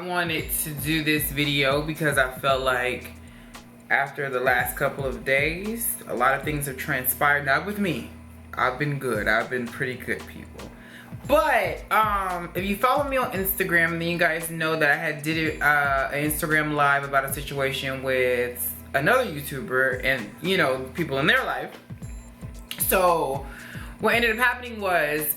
wanted to do this video because I felt like after the last couple of days, a lot of things have transpired. Not with me. I've been good. I've been pretty good, people. But if you follow me on Instagram, then you guys know that I had did an Instagram live about a situation with another YouTuber and, you know, people in their life. So what ended up happening was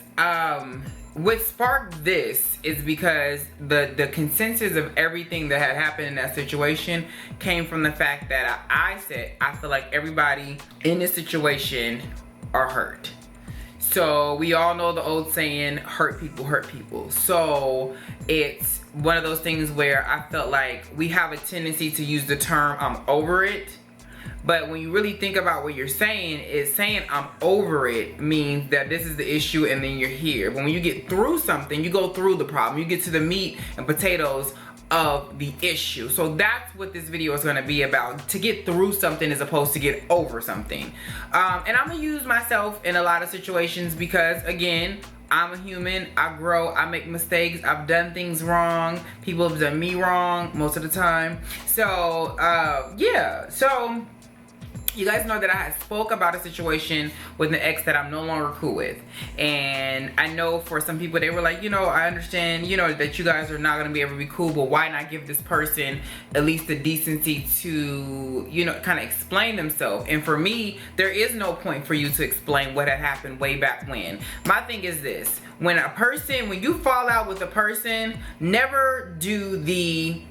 what sparked this is because the consensus of everything that had happened in that situation came from the fact that I said I feel like everybody in this situation are hurt. So we all know the old saying, hurt people hurt people. So it's one of those things where I felt like we have a tendency to use the term I'm over it. But when you really think about what you're saying, is saying I'm over it means that this is the issue and then you're here. But when you get through something, you go through the problem. You get to the meat and potatoes of the issue. So that's what this video is going to be about, to get through something as opposed to get over something. And I'm going to use myself in a lot of situations because, again, I'm a human. I grow. I make mistakes. I've done things wrong. People have done me wrong most of the time. So, yeah. So you guys know that I had spoke about a situation with an ex that I'm no longer cool with. And I know for some people, they were like, you know, I understand, you know, that you guys are not going to be able to be cool, but why not give this person at least the decency to, you know, kind of explain themselves? And for me, there is no point for you to explain what had happened way back when. My thing is this: when you fall out with a person, never do the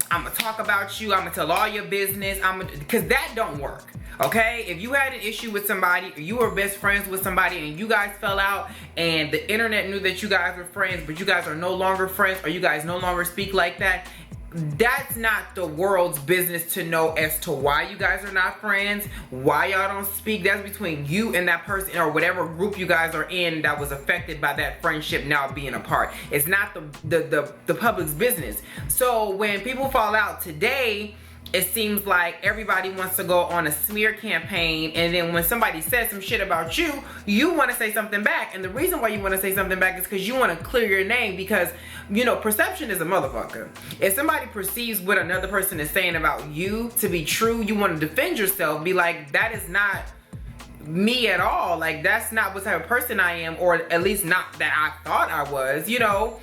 I'm gonna talk about you, I'm gonna tell all your business, because that don't work. Okay, if you had an issue with somebody, or you were best friends with somebody and you guys fell out and the internet knew that you guys were friends, but you guys are no longer friends, or you guys no longer speak like that, that's not the world's business to know as to why you guys are not friends, why y'all don't speak. That's between you and that person, or whatever group you guys are in that was affected by that friendship now being apart. It's not the public's business. So when people fall out today, it seems like everybody wants to go on a smear campaign, and then when somebody says some shit about you, you want to say something back. And the reason why you want to say something back is because you want to clear your name, because, you know, perception is a motherfucker. If somebody perceives what another person is saying about you to be true, you want to defend yourself, be like, that is not me at all. Like, that's not what type of person I am, or at least not that I thought I was, you know.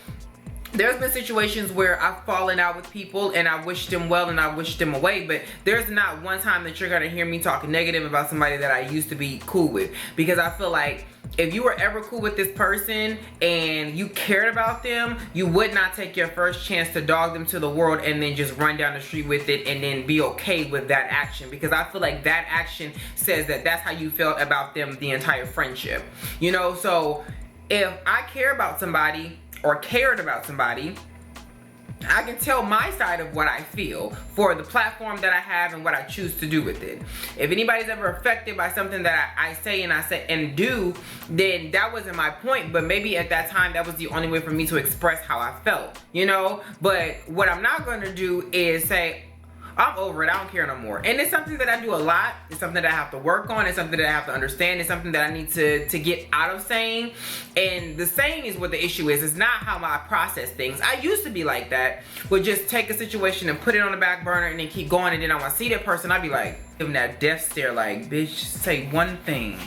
There's been situations where I've fallen out with people and I wish them well and I wish them away, but there's not one time that you're gonna hear me talk negative about somebody that I used to be cool with. Because I feel like if you were ever cool with this person and you cared about them, you would not take your first chance to dog them to the world and then just run down the street with it and then be okay with that action. Because I feel like that action says that that's how you felt about them the entire friendship. You know, so if I care about somebody or cared about somebody, I can tell my side of what I feel for the platform that I have and what I choose to do with it. If anybody's ever affected by something that I say and do, then that wasn't my point, but maybe at that time that was the only way for me to express how I felt, you know. But what I'm not going to do is say, I'm over it, I don't care no more. And it's something that I do a lot. It's something that I have to work on. It's something that I have to understand. It's something that I need to get out of saying. And the saying is what the issue is. It's not how I process things. I used to be like that. Would just take a situation and put it on the back burner and then keep going. And then I want to see that person, I'd be like, give them that death stare, like, bitch, say one thing.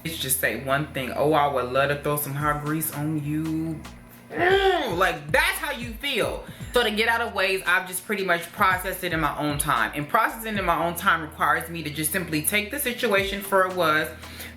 Bitch, just say one thing. Oh, I would love to throw some hot grease on you. Like, that's how you feel. So to get out of ways, I've just pretty much processed it in my own time. And processing in my own time requires me to just simply take the situation for it was,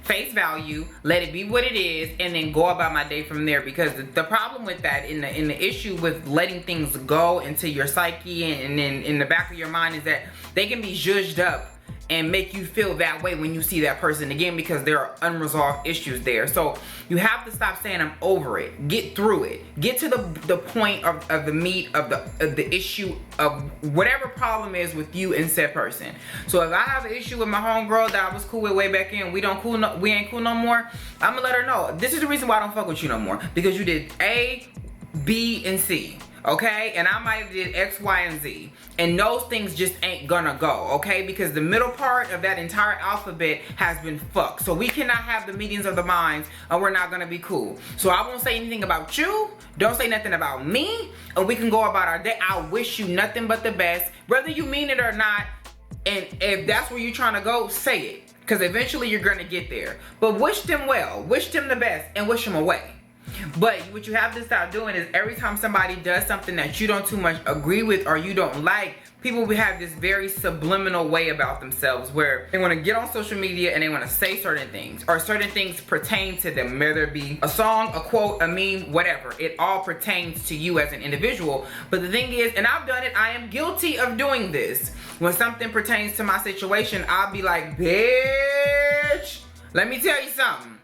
face value, let it be what it is, and then go about my day from there. Because the problem with that, in the issue with letting things go into your psyche and then in the back of your mind, is that they can be zhuzhed up and make you feel that way when you see that person again, because there are unresolved issues there. So you have to stop saying I'm over it. Get through it. Get to the point of the meat of the issue of whatever problem is with you and said person. So if I have an issue with my homegirl that I was cool with way back in, we ain't cool no more, I'm gonna let her know, this is the reason why I don't fuck with you no more, because you did A, B, and C. okay? And I might have did X, Y, and Z. And those things just ain't gonna go, okay? Because the middle part of that entire alphabet has been fucked. So we cannot have the meetings of the minds and we're not gonna be cool. So I won't say anything about you. Don't say nothing about me. And we can go about our day. I wish you nothing but the best. Whether you mean it or not, and if that's where you're trying to go, say it. Because eventually you're gonna get there. But wish them well, wish them the best, and wish them away. But what you have to stop doing is every time somebody does something that you don't too much agree with or you don't like, people will have this very subliminal way about themselves where they want to get on social media and they want to say certain things, or certain things pertain to them, whether it be a song, a quote, a meme, whatever. It all pertains to you as an individual. But the thing is, and I've done it, I am guilty of doing this. When something pertains to my situation, I'll be like, bitch, let me tell you something.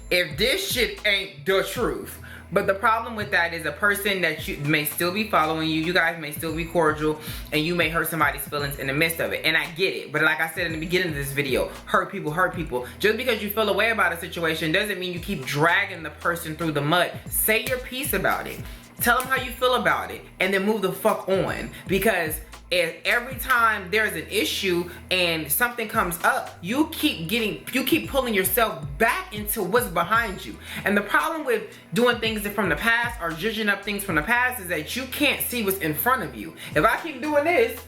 If this shit ain't the truth. But the problem with that is a person that you may still be following you guys may still be cordial, and you may hurt somebody's feelings in the midst of it. And I get it. But like I said in the beginning of this video, hurt people hurt people. Just because you feel a way about a situation doesn't mean you keep dragging the person through the mud. Say your piece about it. Tell them how you feel about it, and then move the fuck on. Because if every time there's an issue and something comes up, you keep pulling yourself back into what's behind you. And the problem with doing things from the past or judging up things from the past is that you can't see what's in front of you. If I keep doing this,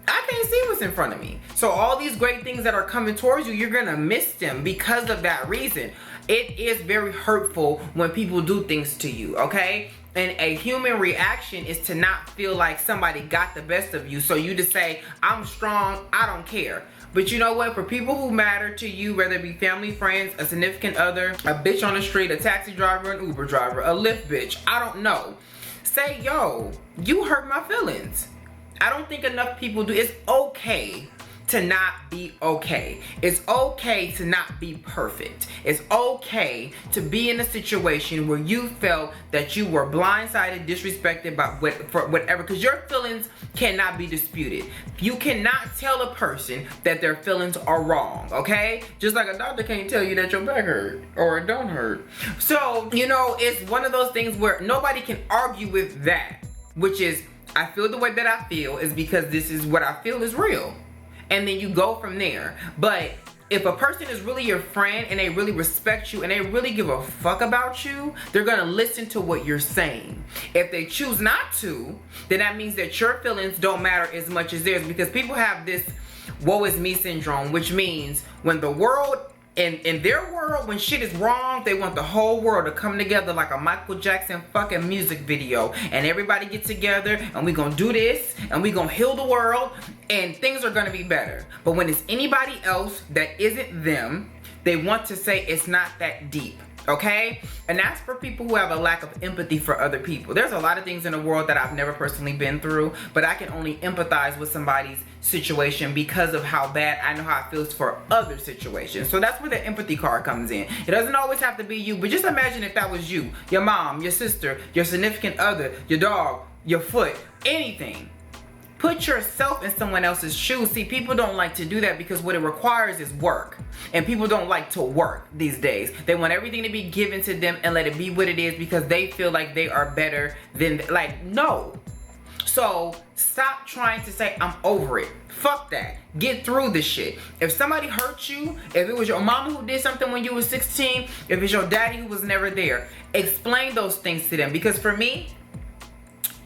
I can't see what's in front of me. So all these great things that are coming towards you, you're gonna miss them because of that reason. It is very hurtful when people do things to you, okay? And a human reaction is to not feel like somebody got the best of you. So you just say, I'm strong, I don't care. But you know what? For people who matter to you, whether it be family, friends, a significant other, a bitch on the street, a taxi driver, an Uber driver, a Lyft bitch, I don't know. Say, yo, you hurt my feelings. I don't think enough people do. It's okay to not be okay. It's okay to not be perfect. It's okay to be in a situation where you felt that you were blindsided, disrespected by whatever, because your feelings cannot be disputed. You cannot tell a person that their feelings are wrong, okay? Just like a doctor can't tell you that your back hurt or it don't hurt. So, you know, it's one of those things where nobody can argue with that, which is, I feel the way that I feel is because this is what I feel is real. And then you go from there. But if a person is really your friend and they really respect you and they really give a fuck about you, they're gonna listen to what you're saying. If they choose not to, then that means that your feelings don't matter as much as theirs, because people have this woe is me syndrome, which means when the world, in their world, when shit is wrong, they want the whole world to come together like a Michael Jackson fucking music video, and everybody get together and we gonna do this and we gonna heal the world and things are gonna be better. But when it's anybody else that isn't them, they want to say it's not that deep. Okay? And that's for people who have a lack of empathy for other people. There's a lot of things in the world that I've never personally been through, but I can only empathize with somebody's situation because of how bad I know how it feels for other situations. So that's where the empathy card comes in. It doesn't always have to be you, but just imagine if that was you, your mom, your sister, your significant other, your dog, your foot, anything. Put yourself in someone else's shoes. See, people don't like to do that because what it requires is work. And people don't like to work these days. They want everything to be given to them and let it be what it is because they feel like they are better than, like, no. So stop trying to say, I'm over it. Fuck that. Get through this shit. If somebody hurt you, if it was your mama who did something when you were 16, if it's your daddy who was never there, explain those things to them. Because for me,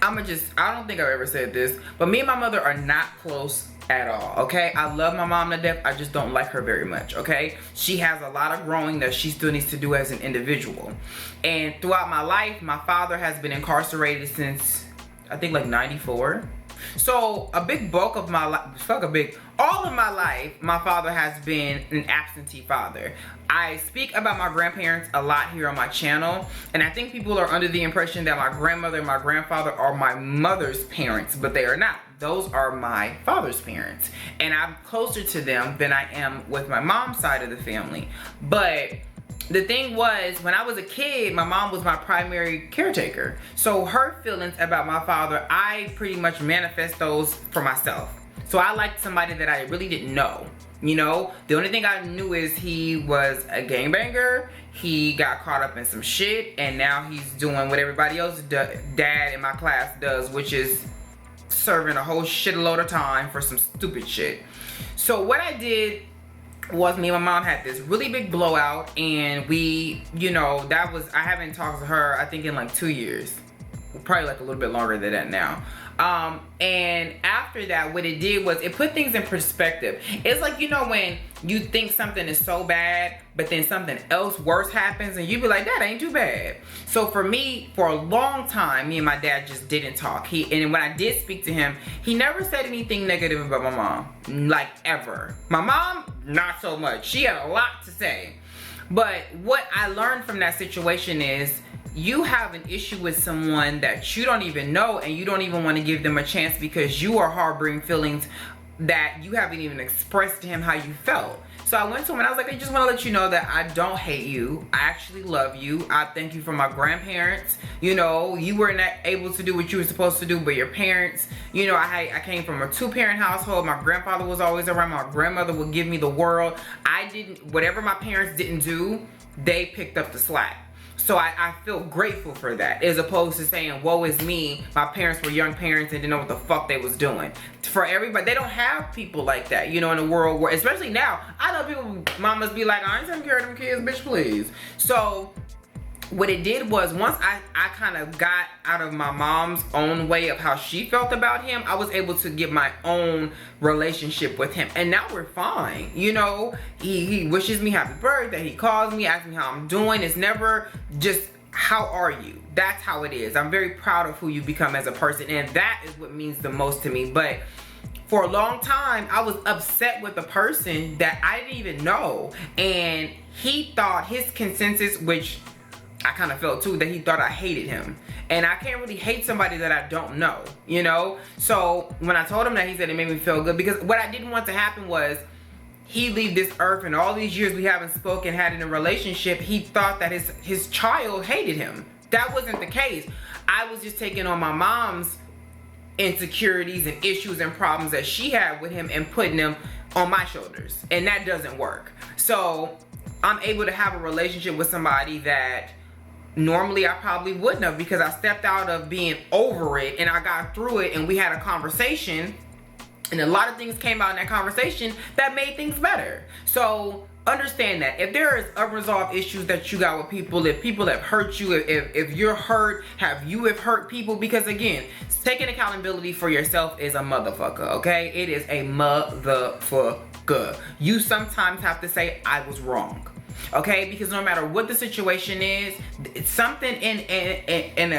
I don't think I've ever said this, but me and my mother are not close at all, okay? I love my mom to death. I just don't like her very much, okay? She has a lot of growing that she still needs to do as an individual. And throughout my life, my father has been incarcerated since, I think, like 94. So a big bulk of my life, all of my life, my father has been an absentee father. I speak about my grandparents a lot here on my channel, and I think people are under the impression that my grandmother and my grandfather are my mother's parents, but they are not. Those are my father's parents, and I'm closer to them than I am with my mom's side of the family. But the thing was, when I was a kid, my mom was my primary caretaker. So her feelings about my father, I pretty much manifest those for myself. So I liked somebody that I really didn't know. You know, the only thing I knew is he was a gangbanger. He got caught up in some shit, and now he's doing what everybody else dad in my class does, which is serving a whole shitload of time for some stupid shit. So what I did was, me and my mom had this really big blowout, and we, you know, I haven't talked to her, I think, in like 2 years. Probably like a little bit longer than that now. And after that, what it did was it put things in perspective. It's like, you know, when you think something is so bad, but then something else worse happens, and you be like, that ain't too bad. So for me, for a long time, me and my dad just didn't talk. And when I did speak to him, he never said anything negative about my mom, like ever. My mom, not so much. She had a lot to say. But what I learned from that situation is, you have an issue with someone that you don't even know, and you don't even want to give them a chance because you are harboring feelings that you haven't even expressed to him how you felt. So I went to him and I was like, I just want to let you know that I don't hate you. I actually love you. I thank you for my grandparents. You know, you weren't able to do what you were supposed to do, but your parents, you know, I came from a 2-parent household. My grandfather was always around. My grandmother would give me the world. Whatever my parents didn't do, they picked up the slack. So I feel grateful for that, as opposed to saying, woe is me, my parents were young parents and didn't know what the fuck they was doing. For everybody, they don't have people like that, you know, in the world where, especially now, I know people, mamas be like, I ain't taking care of them kids, bitch, please. So what it did was, once I kind of got out of my mom's own way of how she felt about him, I was able to get my own relationship with him, and now we're fine. You know, he wishes me happy birthday, he calls me, asks me how I'm doing. It's never just, how are you? That's how it is. I'm very proud of who you become as a person, and that is what means the most to me. But for a long time, I was upset with a person that I didn't even know, and he thought his consensus, which I kind of felt too, that he thought I hated him. And I can't really hate somebody that I don't know, you know? So when I told him that, he said it made me feel good, because what I didn't want to happen was he leave this earth, and all these years we haven't spoken, had in a relationship, he thought that his child hated him. That wasn't the case. I was just taking on my mom's insecurities and issues and problems that she had with him and putting them on my shoulders. And that doesn't work. So I'm able to have a relationship with somebody that normally I probably wouldn't have, because I stepped out of being over it and I got through it, and we had a conversation, and a lot of things came out in that conversation that made things better. So understand that if there is unresolved issues that you got with people, if people have hurt you, if you're hurt, you have hurt people, because again, taking accountability for yourself is a motherfucker, okay? It is a motherfucker. You sometimes have to say, I was wrong. Okay, because no matter what the situation is, it's something in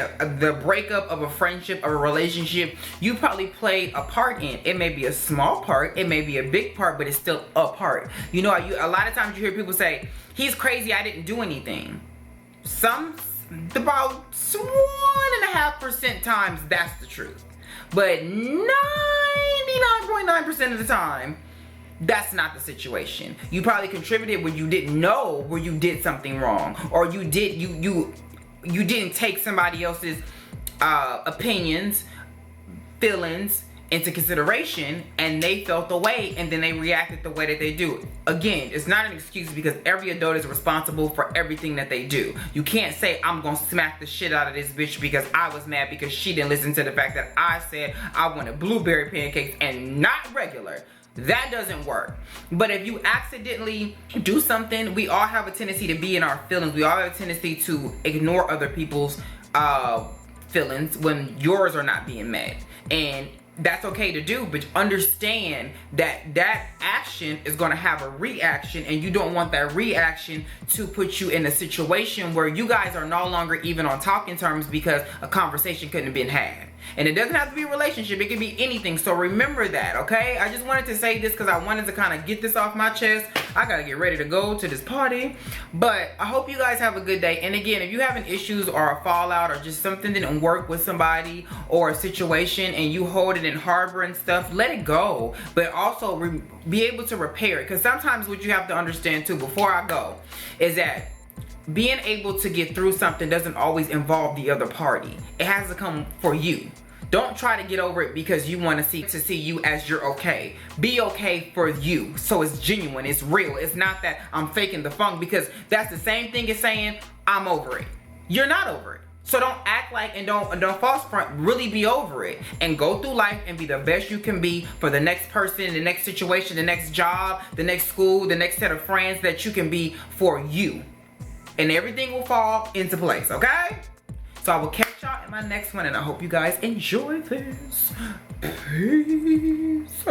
the breakup of a friendship or a relationship you probably played a part in. It may be a small part, it may be a big part, but it's still a part. You know, a lot of times you hear people say, he's crazy, I didn't do anything. About 1.5% times that's the truth. But 99.9% of the time, that's not the situation. You probably contributed when you didn't know where you did something wrong, or you didn't take somebody else's opinions, feelings into consideration, and they felt the way, and then they reacted the way that they do. Again, it's not an excuse, because every adult is responsible for everything that they do. You can't say, I'm gonna smack the shit out of this bitch because I was mad because she didn't listen to the fact that I said I wanted blueberry pancakes and not regular. That doesn't work. But if you accidentally do something, we all have a tendency to be in our feelings. We all have a tendency to ignore other people's feelings when yours are not being met. And that's okay to do, but understand that that action is going to have a reaction, and you don't want that reaction to put you in a situation where you guys are no longer even on talking terms because a conversation couldn't have been had. And it doesn't have to be a relationship, it can be anything. So remember that, okay? I just wanted to say this because I wanted to kind of get this off my chest. I gotta get ready to go to this party. But I hope you guys have a good day. And again, if you having issues or a fallout or just something didn't work with somebody or a situation and you hold it in harbor and stuff, let it go. But also be able to repair it. Because sometimes what you have to understand too, before I go, is that being able to get through something doesn't always involve the other party. It has to come for you. Don't try to get over it because you want to see you as you're okay. Be okay for you. So it's genuine, it's real. It's not that I'm faking the funk, because that's the same thing as saying I'm over it. You're not over it. So don't act like and don't false front. Really be over it and go through life and be the best you can be for the next person, the next situation, the next job, the next school, the next set of friends that you can be for you. And everything will fall into place, okay? So I will catch y'all in my next one, and I hope you guys enjoy this. Peace.